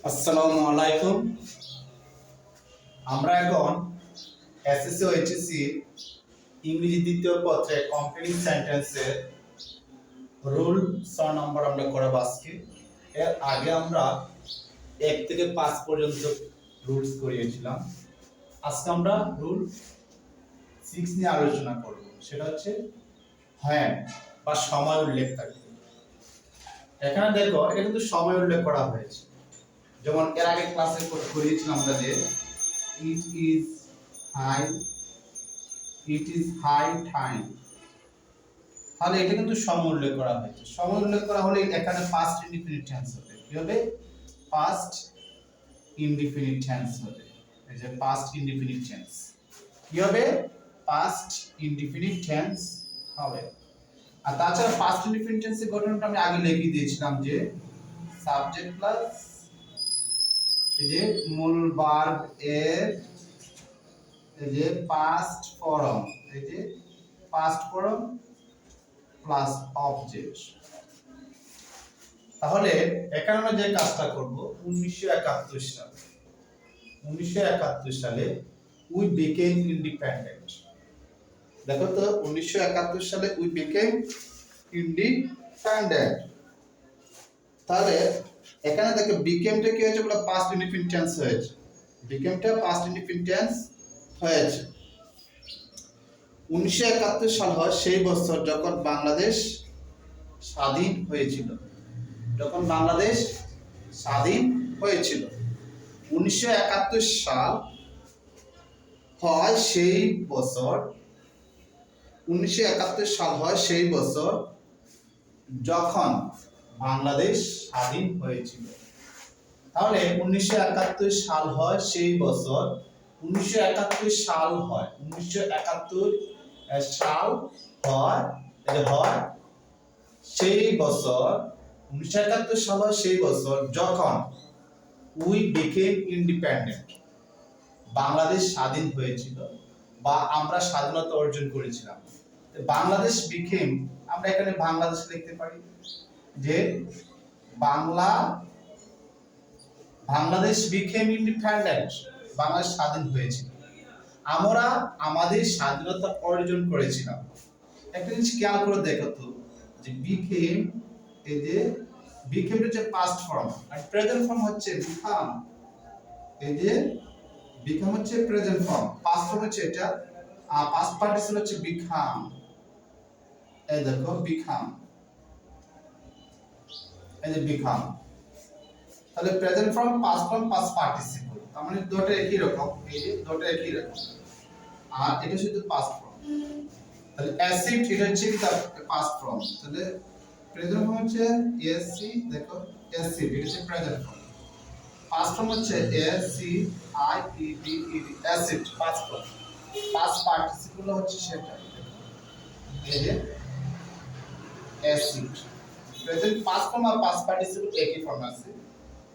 আসসালামু আলাইকুম। আমরা এখন এসএসসি ও এইচএসসি ইংরেজি দ্বিতীয় পত্রে কমপ্লিট সেন্টেন্সের রুল 6 নম্বর আমরা করাবো আজকে। এর আগে আমরা 1 থেকে 5 পর্যন্ত রুলস করিয়েছিলাম। আজকে আমরা রুল 6 নিয়ে আলোচনা করব। সেটা হচ্ছে হ্যাঁ বা সময় উল্লেখ থাকবে। এখানে দেখো, এটা কিন্তু সময় উল্লেখ করা হয়েছে। যেমন এর আগে ক্লাসে করিয়েছিলাম আমরা যে it is high time, তাহলে এটা কিন্তু সময় উল্লেখ করা হয়েছে। সময় উল্লেখ করা হলে এখানে পাস্ট ইনডিফিনিট টেন্স হবে। কি হবে? পাস্ট ইনডিফিনিট টেন্স হবে। এই যে পাস্ট ইনডিফিনিট টেন্স কি হবে? পাস্ট ইনডিফিনিট টেন্স হবে। আর তাছাড়া পাস্ট ইনডিফিনিট টেন্সের গঠনটা আমি আগে লিখে দিয়েছিলাম যে সাবজেক্ট প্লাস এই যে মূল ভার্ব এর এই যে পাস্ট ফর্ম, এই যে পাস্ট ফর্ম প্লাস অবজেক্ট। তাহলে এখানে আমরা যে কাজটা করব, 1971 সালে উই বিকেম ইন্ডিপেন্ডেন্ট। দেখো তো, 1971 সালে উই বিকেম ইন্ডিপেন্ডেন্ট। তাহলে এখানে দেখো বিকেমটা কি হয়েছে? বলে পাস্ট ইনডিফিনিট টেন্স হয়েছে। বিকেমটা পাস্ট ইনডিফিনিট টেন্স হয়েছে। 1971 সাল হয় সেই বছর যখন বাংলাদেশ স্বাধীন হয়েছিল। যখন বাংলাদেশ স্বাধীন হয়েছিল 1971 সাল হয় সেই বছর। 1971 সাল হয় সেই বছর যখন বাংলাদেশ স্বাধীন হয়েছিল। তাহলে 1971 সাল হয় সেই বছর। 1971 সাল হয়, 1971 সাল হয় সেই বছর। 1971 সাল হয় সেই বছর যখন উই বিকেম ইন্ডিপেন্ডেন্ট, বাংলাদেশ স্বাধীন হয়েছিল বা আমরা স্বাধীনতা অর্জন করেছিলাম। বাংলাদেশ বিকেম, আমরা এখানে বাংলাদেশ লিখতে পারি যে বাংলাদেশ বিকেম ইন্ডিপেন্ডেন্ট, বাংলাদেশ স্বাধীন হয়েছিল। আমরা আমাদের স্বাধীনতা অর্জন করেছিলাম। একটা জিনিস খেয়াল করে দেখো তো, যে বিকেম, এই যে বিকেম হচ্ছে পাস্ট ফর্ম আর প্রেজেন্ট ফর্ম হচ্ছে বিকাম। এই যে বিকাম হচ্ছে প্রেজেন্ট ফর্ম, পাস্ট ফর্ম হচ্ছে এটা, আর পাস্ট পার্টিসিপল হচ্ছে বিকাম। এই দেখো বিকাম, এই যে বিকাম। তাহলে present form, past form, past participle, তার মানে দুটো একই রকম। এই যে দুটো একই রকম, আর এটা শুধু পাস্ট ফর্ম। তাহলে অ্যাসিড, এটা হচ্ছে কি তার পাস্ট ফর্ম। তাহলে প্রেজেন্ট ফর্ম হচ্ছে এসি, দেখো অ্যাসিড, এটা হচ্ছে প্রেজেন্ট ফর্ম। পাস্ট ফর্ম হচ্ছে AC I E D E D, acid past form. Past participle হচ্ছে সেটা, এই যে অ্যাসিড। প্রেজেন্ট পাস্ট ফর্ম আর পাস্ট পার্টিসিপল একই ফর্ম আছে।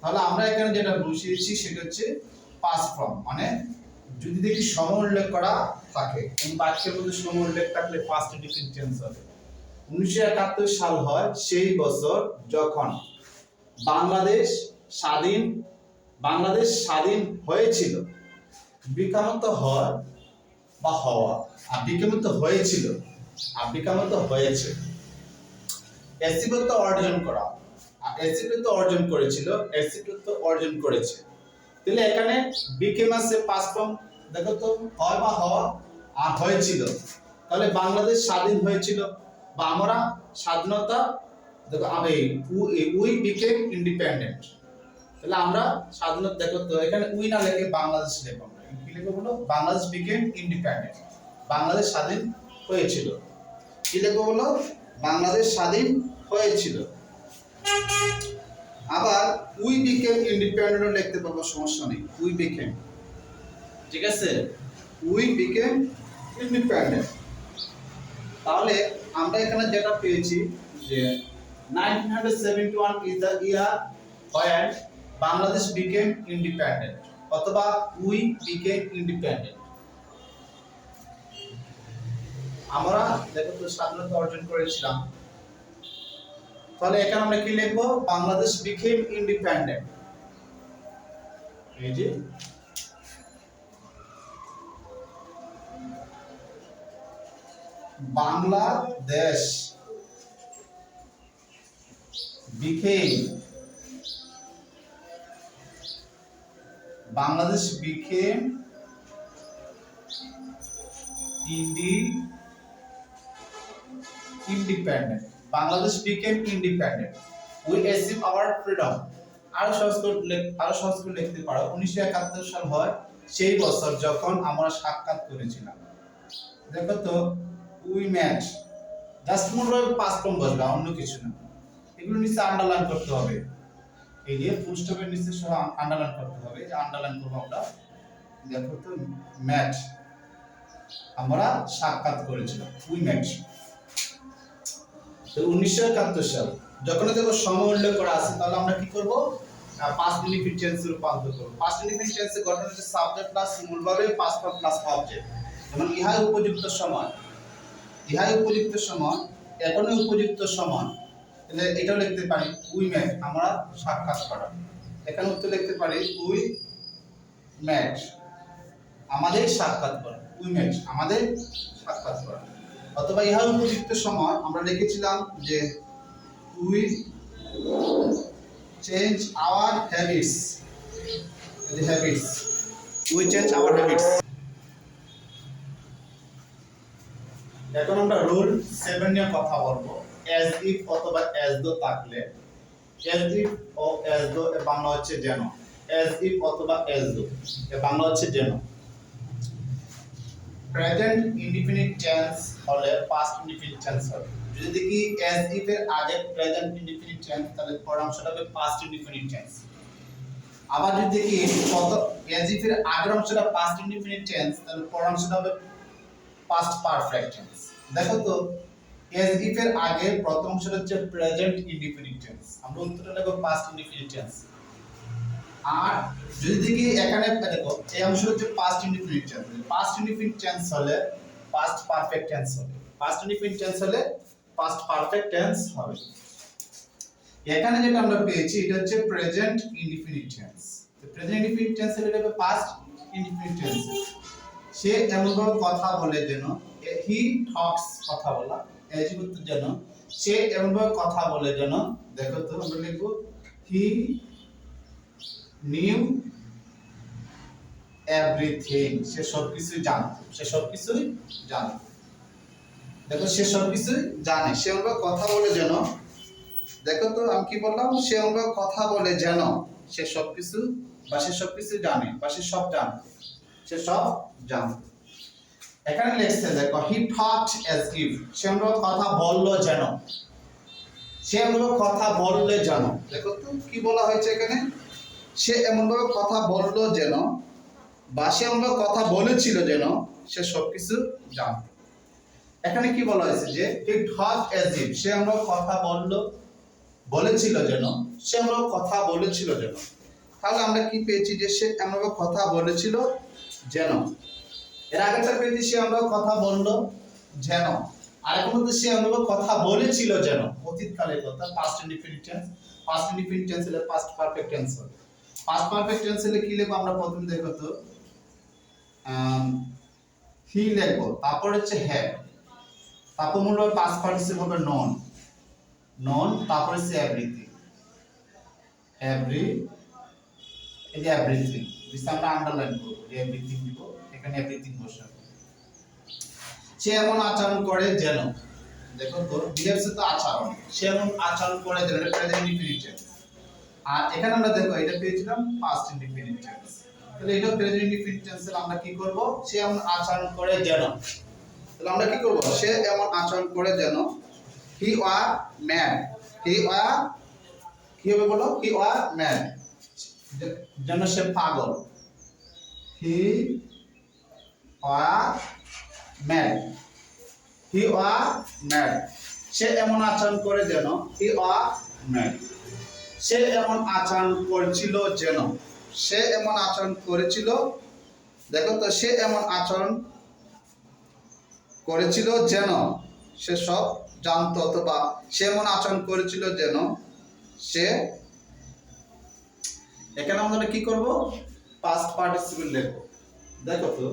তাহলে আমরা এখানে যেটা বসিয়েছি সেটা হচ্ছে পাস্ট ফর্ম। মানে যদি দেখি সময় উল্লেখ করা থাকে, কোন বাক্যের মধ্যে সময় উল্লেখ থাকলে পাস্ট ইনডিফিনিট টেন্স হবে। 1971 সাল হয় সেই বছর যখন বাংলাদেশ স্বাধীন হয়েছিল। বিকামত হয় বা হওয়া, আর বিকামত হয়েছিল, আর বিকামত হয়েছে। এসিবত্ব অর্জন করা, আর এসিবত্ব অর্জন করেছিল, এসিবত্ব অর্জন করেছে। তাহলে এখানে বিকেম আছে পাস্ট ফর্ম, দেখো তো হয় বা হওয়া আর হয়েছিল। তাহলে বাংলাদেশ স্বাধীন হয়েছিল বা আমরা স্বাধীনতা, দেখো আমি উই বিকেম ইন্ডিপেন্ডেন্ট। তাহলে আমরা স্বাধীনতা, দেখো তো এখানে উই না লিখে বাংলাদেশ লিখব। আমরা কি লিখব বলো? বাংলাদেশ বিকেম ইন্ডিপেন্ডেন্ট, বাংলাদেশ স্বাধীন হয়েছিল। কি লিখব বলো? বাংলাদেশ স্বাধীন হয়েছিল। আবার উই বিকেম ইন্ডিপেন্ডেন্ট লিখতে পারবো, সমস্যা নেই। উই বিকেম, ঠিক আছে, উই বিকেম ইন্ডিপেন্ডেন্ট। তাহলে আমরা এখানে যেটা পেয়েছি যে 1971 is the year when Bangladesh became independent, অথবা উই বিকেম ইন্ডিপেন্ডেন্ট। আমরা দেখো তো স্বাধীনতা অর্জন করেছিলাম। তাহলে এখানে আমরা কি লিখবো? Bangladesh became independent. এই যে Bangladesh became independent. Bangladesh became independent. We achieved our freedom. আরো সহজ করে লিখতে পারো 1971 সাল হয় সেই বছর যখন আমরা সাক্ষাৎ করেছিলাম। দেখো তো উই ম্যাট জাস্ট মনে পাস্ট ফর্ম বসবে, অন্য কিছু না। এগুলো নিচে আন্ডারলাইন করতে হবে, এই যে ফুল স্টপের নিচে সহ আন্ডারলাইন করতে হবে। যে আন্ডারলাইন করব আমরা, দেখো তো ম্যাট আমরা সাক্ষাৎ করেছিলাম, উই ম্যাট। তো 1971 সাল যখন দেখো সময় উল্লেখ করা আছে, তাহলে আমরা কি করব? পাস্ট ইনডিফিনিট টেন্সে রূপান্তর করব। পাস্ট ইনডিফিনিট টেন্সের গঠন হচ্ছে সাবজেক্ট প্লাস মূল verb past form plus object. যেমন ইহাই উপযুক্ত সময়, ইহাই উপযুক্ত সময়, এখনই উপযুক্ত সময়। তাহলে এটাও লিখতে পারি উই ম্যাট আমরা সাক্ষাৎ করা। এখানে উত্তর লিখতে পারি উই ম্যাট আমাদের সাক্ষাৎ করা, উই ম্যাট আমাদের সাক্ষাৎ করা। অথবা ইহাই উপযুক্ত সময় আমরা লিখেছিলাম যে we change our habits, the habits we change our habits। এখন আমরা রুল 7 নিয়ে কথা বলবো। as if অথবা as though থাকলে, as if O as though এর বাংলা হচ্ছে যেন, as if অথবা as though এর বাংলা হচ্ছে যেন। প্রেজেন্ট ইনডিফিনিট টেন্স হলে পাস্ট ইনডিফিনিট টেন্স হবে। যদি দেখি as if এর আগে প্রেজেন্ট ইনডিফিনিট টেন্স, তাহলে পরের অংশটা হবে পাস্ট ইনডিফিনিট টেন্স। আবার যদি দেখি as if এর আগের অংশটা পাস্ট ইনডিফিনিট টেন্স, তাহলে পরের অংশটা হবে পাস্ট পারফেক্ট টেন্স। দেখো তো as if এর আগে প্রথম অংশটা হচ্ছে প্রেজেন্ট ইনডিফিনিট টেন্স, আমরা উত্তরটা লিখব পাস্ট ইনডিফিনিট টেন্স। আর যদি দেখি এখানে দেখো এই অংশটা হচ্ছে past indefinite tense, past indefinite tense হলে পাস্ট পারফেক্ট টেন্স হবে, পাস্ট ইনডিফিনিট টেন্স হলে পাস্ট পারফেক্ট টেন্স হবে। এখানে যেটা আমরা পেয়েছি এটা হচ্ছে প্রেজেন্ট ইনডিফিনিট টেন্স। তো প্রেজেন্ট ইনডিফিনিট টেন্স হলে এটা হবে পাস্ট ইনডিফিনিট টেন্স। সে এমনভাবে কথা বলে যেন, হি টক্স কথা বলা, এজিবুত যেন, সে এমনভাবে কথা বলে যেন। দেখো তো আমরা লিখব হি নিউ এভরিথিং, সে সবকিছু জানতো, সে সবকিছু জানতো। দেখো সে সবকিছু জানে, সে এমনভাবে কথা বলে যেন। দেখো তো আমি কি বললাম? সে এমনভাবে কথা বলে যেন সে সবকিছু বা সে সবকিছু জানে বা সে সব জানতো, সে সব জানতো। এখানে লিখছে দেখো হি টকড অ্যাজ ইফ, সে এমনভাবে কথা বললো যেন, সে এমনভাবে কথা বললে যেন। দেখো তো কি বলা হয়েছে এখানে? সে এমনভাবে কথা বললো যেন বা সে এমনভাবে কথা বলেছিল যেন সে সবকিছু জানতো। এখানে কি বলা হয়েছে? যে হি টকড অ্যাজ ইফ, সে এমনভাবে কথা বলেছিল যেন, সে এমনভাবে কথা বলেছিল যেন। তাহলে আমরা কি পেয়েছি? যে সে এমনভাবে কথা বলেছিল যেন। এর আগেরটা পেয়েছি সে এমনভাবে কথা বললো যেন, আর এখন হচ্ছে সে এমনভাবে কথা বলেছিল যেন, অতীতকালের কথা, past indefinite tense. Past indefinite tense হলে পাস্ট পারফেক্ট টেন্স হবে। পাস্ট পারফেক্ট টেন্স হলে কি লিখব আমরা? প্রথমে দেখো তো হি লিখব, তারপর হচ্ছে হ্যাভ, তারপর মূল পাস্ট পার্টিসিপল হবে নন, নন, তারপর হচ্ছে এভরিথিং, এভরি, এই যে এভরিথিং দিস আমরা আন্ডারলাইন করব, যে এভরিথিং দিব, এখানে এভরিথিং বসাবো। সে এমন আচরণ করে যেন, দেখো তো বিহেভস তো আচরণ, সে এমন আচরণ করে যেন, এটা প্রেজেন্ট ইনডিফিনিট টেন্স। আর এখানে আমরা দেখো এটা পেয়েছিলাম পাস্ট ইনডিফিনিট টেন্স। তাহলে এটা প্রেজেন্ট ইনডিফিনিট টেন্সে আমরা কি করব? সে এমন আচরণ করে যেন। তাহলে আমরা কি করব? সে এমন আচরণ করে যেন he were mad, he were, কি হবে বলো? হি ওয়ার ম্যাড, যেন সে পাগল। He were mad, he were mad, সে এমন আচরণ করে যেন, হি ওয়ার ম্যাড, সে এমন আচরণ করেছিল যেন, সে এমন আচরণ করেছিল। দেখো তো সে এমন আচরণ করেছিল যেন সে সব জানতো, অথবা সে এমন আচরণ করেছিল যেন সে, এখানে আমরা কি করব? পাস্ট পার্টিসিপল লেখো। দেখো তো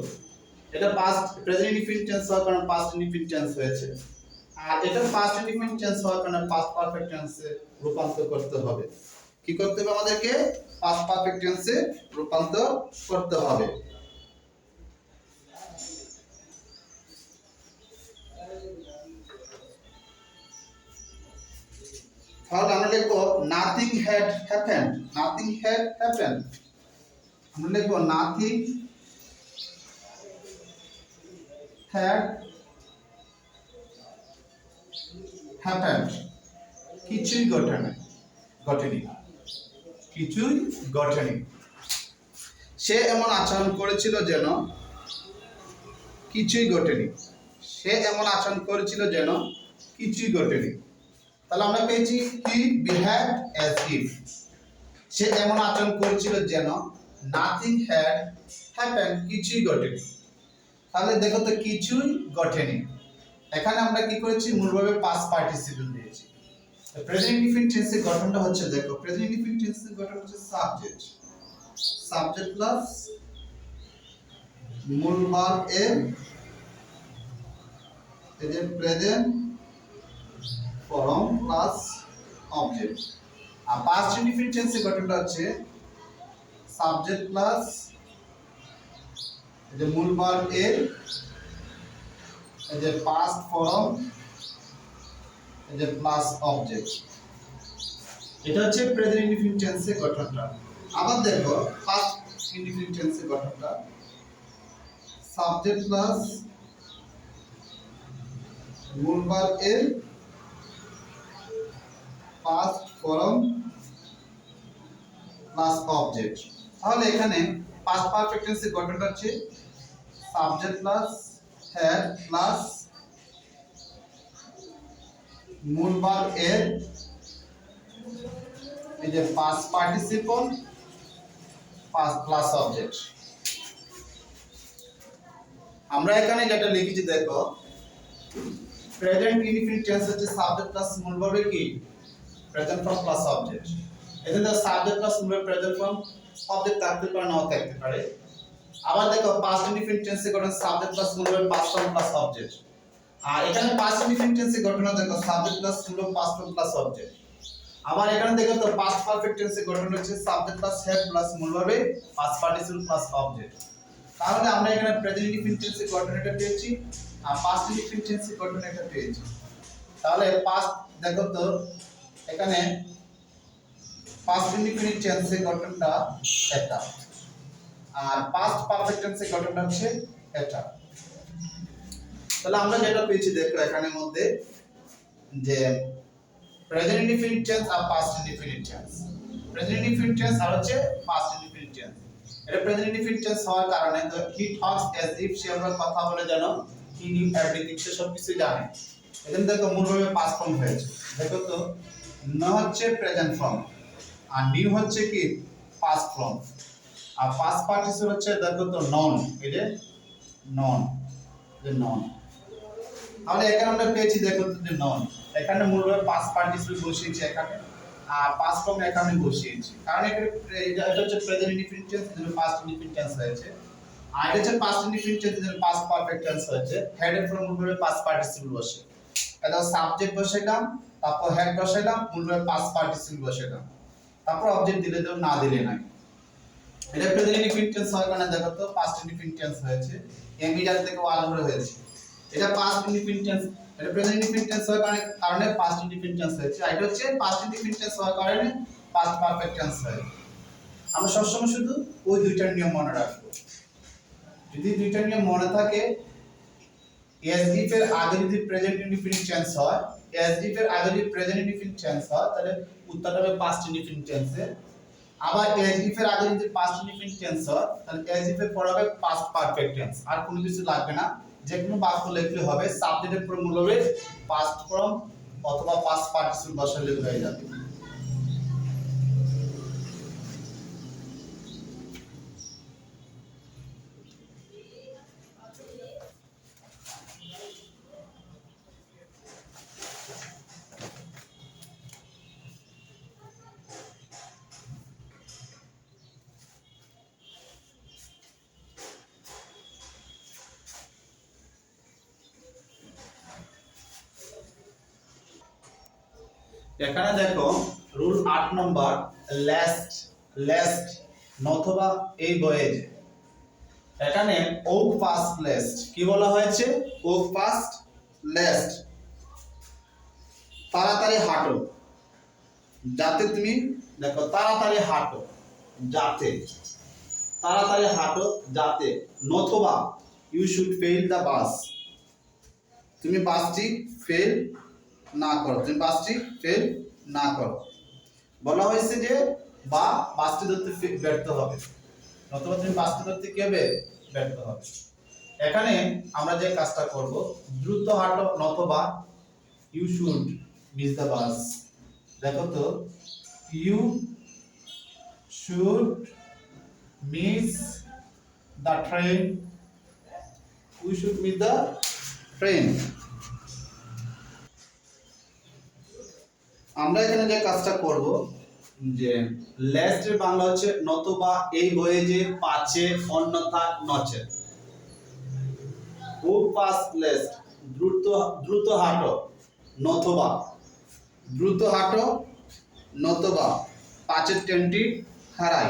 এটা পাস্ট প্রেজেন্ট ইনডিফিনিট টেন্স হওয়ার কারণে পাস্ট ইনডিফিনিট টেন্স হয়েছে, আর এটা পাস্ট ইনডিফিনিট টেন্স হওয়ার কারণে পাস্ট পারফেক্ট টেন্সে রূপান্তর করতে হবে। কি করতে হবে আমাদেরকে? পাস্ট পারফেক্ট টেন্সে রূপান্তর করতে হবে। তাহলে আমরা লিখবো nothing had happened. Nothing had happened, আমরা লিখবো নাথিং হ্যাড হ্যাপেন্ড, কিছুই ঘটেনি, কিছুই ঘটেনি। সে এমন আচরণ করেছিল যেন কিছুই ঘটেনি, সে এমন আচরণ করেছিল যেন কিছুই ঘটেনি। তাহলে আমরা পেয়েছি হি বিহেভড অ্যাজ ইফ, সে এমন আচরণ করেছিল যেন নাথিং হ্যাড হ্যাপেন্ড, কিছুই ঘটেনি। তাহলে দেখো তো কিছুই ঘটেনি, এখানে আমরা কি করেছি? মূলভাবে পাস্ট পার্টিসিপল দিয়েছি। প্রেজেন্ট ইনডিফিনিট টেন্সের গঠনটা হচ্ছে, দেখো প্রেজেন্ট ইনডিফিনিট টেন্সের গঠন হচ্ছে সাবজেক্ট, সাবজেক্ট প্লাস মূল ভার্ব এর এই যে প্রেজেন্ট ফর্ম প্লাস অবজেক্ট। আর পাস্ট ইনডিফিনিট টেন্সের গঠনটা হচ্ছে সাবজেক্ট প্লাস এই যে মূল ভার্ব এর এই যে পাস্ট ফর্ম এই যে প্লাস অবজেক্ট। এটা হচ্ছে প্রেজেন্ট ইনডিফিনিট টেন্সের গঠনটা। আবার দেখো পাস্ট ইনডিফিনিট টেন্সের গঠনটা সাবজেক্ট প্লাস মূল ভার্ব এর পাস্ট ফর্ম প্লাস অবজেক্ট। তাহলে এখানে পাস্ট পারফেক্ট টেন্সের গঠনটা হচ্ছে সাবজেক্ট প্লাস হ্যাড প্লাস মূল ভার্ব এর এই যে past participle past plus object. আমরা এখানে যেটা লিখেছি দেখো প্রেজেন্ট ইনডিফিনিট টেন্স হচ্ছে সাবজেক্ট প্লাস মূল ভার্ব কি প্রেজেন্ট ফর্ম প্লাস অবজেক্ট। এখানে সাবজেক্ট প্লাস মূল ভার্ব প্রেজেন্ট ফর্ম অবজেক্ট থাকতে পারে নাও থাকতে পারে। আবার দেখো পাস্ট ইনডিফিনিট টেন্সে গঠন সাবজেক্ট প্লাস মূল verb past form plus object. আর এখানে পাস্ট ইনডিফিনিট টেন্সে গঠন দেখো সাবজেক্ট প্লাস মূল verb past form plus object. আবার এখানে দেখো তো পাস্ট পারফেক্ট টেন্সে গঠন হচ্ছে সাবজেক্ট প্লাস হ্যাড প্লাস মূল ভার্বে পাস্ট পার্টিসিপল প্লাস অবজেক্ট। তাহলে আমরা এখানে প্রেজেন্ট ইনডিফিনিট টেন্সে গঠন এটা পেয়েছি আর পাস্ট ইনডিফিনিট টেন্সে গঠন এটা পেয়েছি। তাহলে পাস্ট দেখো তো এখানে পাস্ট ইনডিফিনিট টেন্সে গঠনটা এটা আর পাস্ট পারফেক্ট টেন্সে গঠনটা হচ্ছে এটা। তাহলে আমরা যেটা পেয়েছি দেখো এখানের মধ্যে যে প্রেজেন্ট ইনডিফিনিট টেন্স আর past indefinite tense. Present indefinite tense আর হচ্ছে পাস্ট ইনডিফিনিট টেন্স। এটা প্রেজেন্ট ইনডিফিনিট টেন্স হওয়ার কারণে তো হি টক্স অ্যাজ ইফ, সে আমরা কথা বলে যেন হি নিউ এভরিথিং, সে সব কিছু জানে। এখানে দেখো মূলভাবে পাস্ট ফর্ম হয়েছে। দেখো তো ন হচ্ছে প্রেজেন্ট ফর্ম আর নিউ হচ্ছে কি পাস্ট ফর্ম আর পাস্ট পার্টিসিপল হচ্ছে দেখো তো নন, এটা নন, যে নন। তাহলে এখানে আমরা পেয়েছি দেখো তো যে নন, এখানে মূলভাবে পাস্ট পার্টিসিপল বসিয়েছি এখানে আর পাস্ট ফর্ম এখানে বসিয়েছি, কারণ এটা হচ্ছে প্রেজেন্ট ইনডিফিনিট টেন্স এর জন্য পাস্ট ইনডিফিনিট টেন্স হয়েছে আর এটা হচ্ছে পাস্ট ইনডিফিনিট টেন্স এর জন্য পাস্ট পারফেক্ট টেন্স হয়েছে। হেড এর ফর্ম মূলভাবে পাস্ট পার্টিসিপল বসে, এটা সাবজেক্ট বসাইলাম, তারপর হেড বসাইলাম, মূলভাবে পাস্ট পার্টিসিপল বসাইলাম, তারপর অবজেক্ট দিলে তো না দিলে নাই। এটা প্রেজেন্ট ইনডিফিনিট টেন্স হওয়ার কারণে দেখো তো পাস্ট ইনডিফিনিট টেন্স হয়েছে, এমিজার থেকে ওয়াল ধরে হয়েছে। এটা পাস্ট ইনডিফিনিট টেন্স, এটা প্রেজেন্ট ইনডিফিনিট টেন্স হওয়ার কারণে পাস্ট ইনডিফিনিট টেন্স হয়েছে। আর এটা হচ্ছে পাস্ট ইনডিফিনিট টেন্স হওয়ার কারণে পাস্ট পারফেক্ট টেন্স হয়েছে। আমরা সবসময় শুধু ওই দুইটার নিয়ম মনে রাখবো। যদি দুইটা নিয়ম মনে থাকে, এস ইফ এর আগে যদি প্রেজেন্ট ইনডিফিনিট টেন্স হয়, এস ইফ এর আগে যদি প্রেজেন্ট ইনডিফিনিট টেন্স হয় তাহলে উত্তরটা হবে পাস্ট ইনডিফিনিট টেন্সে। আবার এস ইফ এর আগে যদি পাস্ট ইনডিফিনিট টেন্স হয় তাহলে এস ইফ এর পরে হবে পাস্ট পারফেক্ট টেন্স। আর কোনো কিছু লাগবে না, যে কোনো বাক্য লিখলে হবে, সাবজেক্টের পরে মূল হবে পাস্ট ফর্ম অথবা পাস্ট পার্টিসিপল বসালে হয়ে যাবে। এখানে দেখো রুল 8 নম্বর লাস্ট লাস্ট নথবা এই বয়ে যে এখানে ওক ফাস্ট লাস্ট কি বলা হয়েছে ওক ফাস্ট লাস্ট তাড়াতাড়ি হাঁটো যাতে তুমি দেখো তাড়াতাড়ি হাঁটো যাতে তাড়াতাড়ি হাঁটো যাতে নথবা you should fail the bus তুমি বাসটি ফেল না করো তুমি বাসটি ফেল না করো বলা হয়েছে যে বা বাসটি ধরতে ব্যর্থ হবে নতুবা তুমি বাসটি ধরতে কি হবে ব্যর্থ হবে এখানে আমরা যে কাজটা করব দ্রুত হাঁটো নতুবা you should miss the bus দেখো তো you should miss the train we should miss the train আমরা এখানে যে কাজটা করব যে লাস্ট এর বাংলা হচ্ছে নতুবা এই বইয়ে যে পাছে অন্যথা নচে খুব ফাস্ট লাস্ট দ্রুত দ্রুত হাঁটো নতুবা দ্রুত হাঁটো নতুবা পাঁচের ট্রেনটি হারাই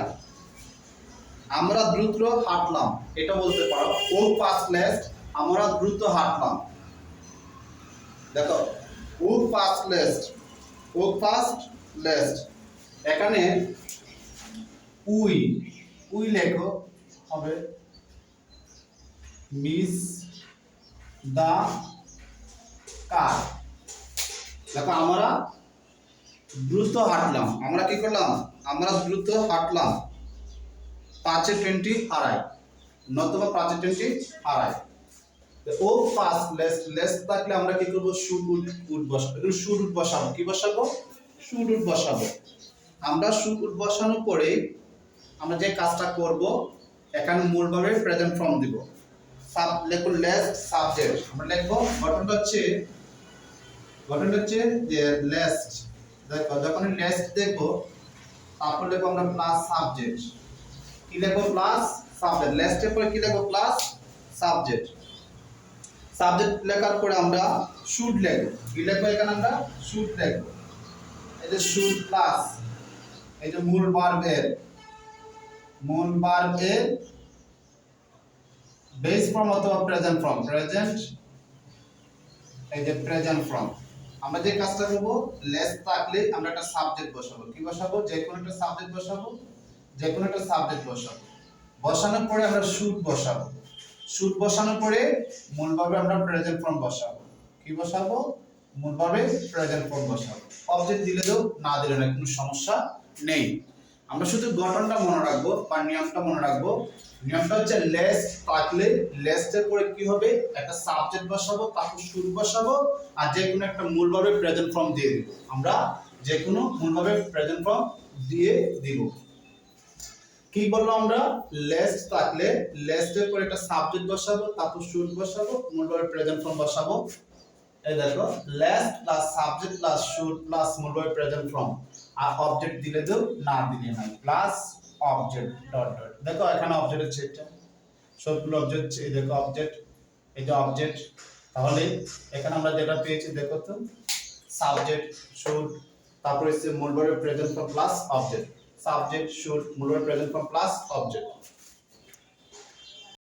আমরা দ্রুত হাঁটলাম এটা বলতে পারো ও ফাস্ট লাস্ট আমরা দ্রুত হাঁটলাম দেখো ও ফাস্ট লাস্ট ও ফাস্ট লাস্ট এখানে উই উই লেখো হবে মিস দা কার দেখো আমরা দ্রুত হাঁটলাম আমরা কি করলাম আমরা দ্রুত হাঁটলাম পাঁচের ট্রেনটি হারাই নতুবা পাঁচের ট্রেনটি হারাই ও ফাস্ট লেস থাকলে আমরা কি করব শুড উড বসাবো এখানে শুড উড বসাবো কি বসাবো শুড উড বসাবো আমরা শুড উড বসানোর পরে আমরা যে কাজটা করব এখানে মূল ভাবে প্রেজেন্ট ফর্ম দিব সাব লেখো লেস সাবজেক্ট আমরা লিখবো গঠনটা হচ্ছে যে লেস্ট দেখো যখন লেস্ট দেখবো তারপর লিখবো আমরা প্লাস সাবজেক্ট কি লিখবো প্লাস সাবজেক্ট লেস্টের পরে কি লিখবো প্লাস সাবজেক্ট সাবজেক্ট লেখার পরে আমরা শুড লিখবো কি লিখবো এখানে আমরা শুড লিখবো এই যে শুড প্লাস এই যে মূল ভার্বের বেস ফর্ম অথবা প্রেজেন্ট ফর্ম প্রেজেন্ট এই যে প্রেজেন্ট ফর্ম আমরা যে কাজটা করব লেস থাকলে আমরা একটা সাবজেক্ট বসাবো কি বসাবো যে কোনো একটা সাবজেক্ট বসাবো বসানোর পরে আমরা শুড বসাবো শুড বসানোর পরে মূল ভাবে আমরা প্রেজেন্ট ফর্ম বসাবো কি বসাবো মূল ভাবে প্রেজেন্ট ফর্ম বসাবো অবজেক্ট দিলে তো না দিলে না কোনো সমস্যা নেই আমরা শুধু গঠনটা মনে রাখবো বা নিয়মটা মনে রাখবো নিয়মটা হচ্ছে লেস থাকলে লেসের পরে কি হবে একটা সাবজেক্ট বসাবো তারপর শুড বসাবো আর যে কোনো একটা মূল ভাবে প্রেজেন্ট ফর্ম দিয়ে দিব আমরা যে কোনো মূল ভাবে প্রেজেন্ট ফর্ম দিয়ে দিব কি বললো আমরা লেস থাকলে লেসের পরে একটা সাবজেক্ট বসাবো তারপর শুড বসাবো মূল ভাবে প্রেজেন্ট ফর্ম বসাবো এই দেখো less plus subject plus should plus মূল ভাবে প্রেজেন্ট ফর্ম আর অবজেক্ট দিলে দাও না দিলে নাই প্লাস অবজেক্ট ডট ডট দেখো এখানে অবজেক্ট হচ্ছে এটা সবগুলো অবজেক্ট এই দেখো অবজেক্ট এই যে অবজেক্ট তাহলে এখানে আমরা যেটা পেয়েছি দেখো তো সাবজেক্ট শুড তারপর হচ্ছে মূল ভাবে present form plus object subject should মূল ভাবে প্রেজেন্ট ফর্ম প্লাস অবজেক্ট